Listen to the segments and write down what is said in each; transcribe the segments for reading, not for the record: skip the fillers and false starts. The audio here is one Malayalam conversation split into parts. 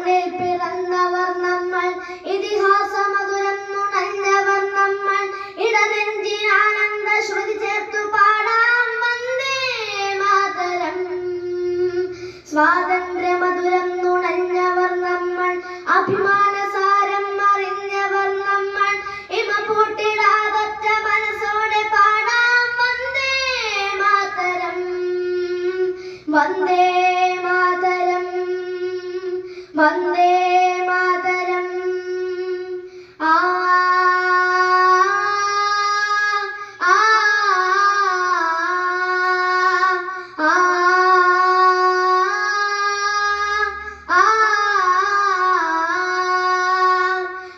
മണ്ണിൽ പിറന്നവർ നമ്മൾ, ഇതിഹാസമധുരം നുണഞ്ഞവർ നമ്മൾ. ഇടനെഞ്ചിനാനന്ദ ശ്രുതി ചേർത്തു പാടാം വന്ദേ മാതരം. സ്വാതന്ത്ര്യമധുരം നുണഞ്ഞവർ നമ്മൾ, അഭിമാനസാരം അറിഞ്ഞവർ നമ്മൾ. ഇമ പൂട്ടിടാതൊറ്റ മനസ്സോടെ പാടാം വന്ദേ മാതരം. വന്ദേ മാതരം, വന്ദേ മാതരം. ആ ആ ആ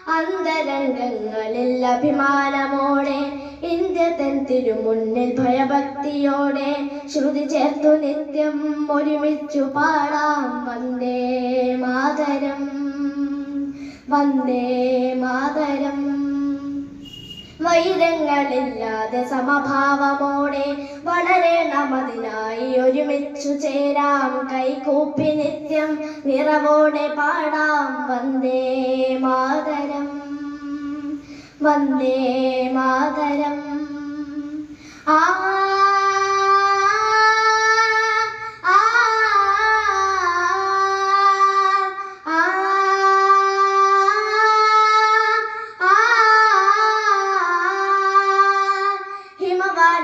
അന്തരംഗങ്ങളിൽ അഭിമാനമോടെ ഇന്ത്യ തൻ തിരുമുന്നിൽ ഭയഭക്തിയോടെ ശ്രുതി ചേർത്തു നിത്യം ഒരുമിച്ചു പാടാം വന്ദേ മാതരം. വന്ദേ മാതരം. വൈരങ്ങളില്ലാതെ സമഭാവമോടെ വളരണമതിനായി ഒരുമിച്ചു ചേരാം കൈകൂപ്പി നിത്യം നിറവോടെ പാടാം വന്ദേ മാതരം. വന്ദേ മാതരം. ആ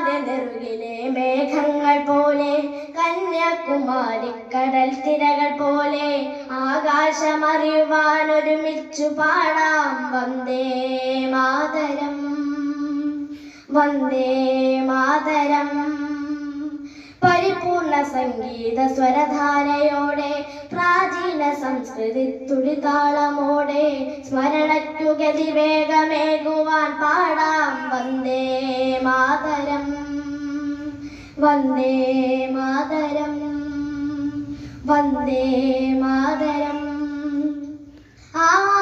നെറുകിലെ മേഘങ്ങൾ പോലെ, കന്യാകുമാരിക്കടൽ തിരകൾ പോലെ ആകാശമറിയുവാൻ ഒരുമിച്ചു പാടാം വന്ദേ മാതരം. വന്ദേ മാതരം. പരിപൂർണ സംഗീത സ്വരധാരയോടെ പ്രാചീന സംസ്കൃതി തുടിതാളമോടെ സ്മരണയ്ക്കു ഗതിവേഗമേകുവാൻ പാടാം വന്ദേ മാതരം. വന്ദേ മാതരം. വന്ദേ മാതരം. ആ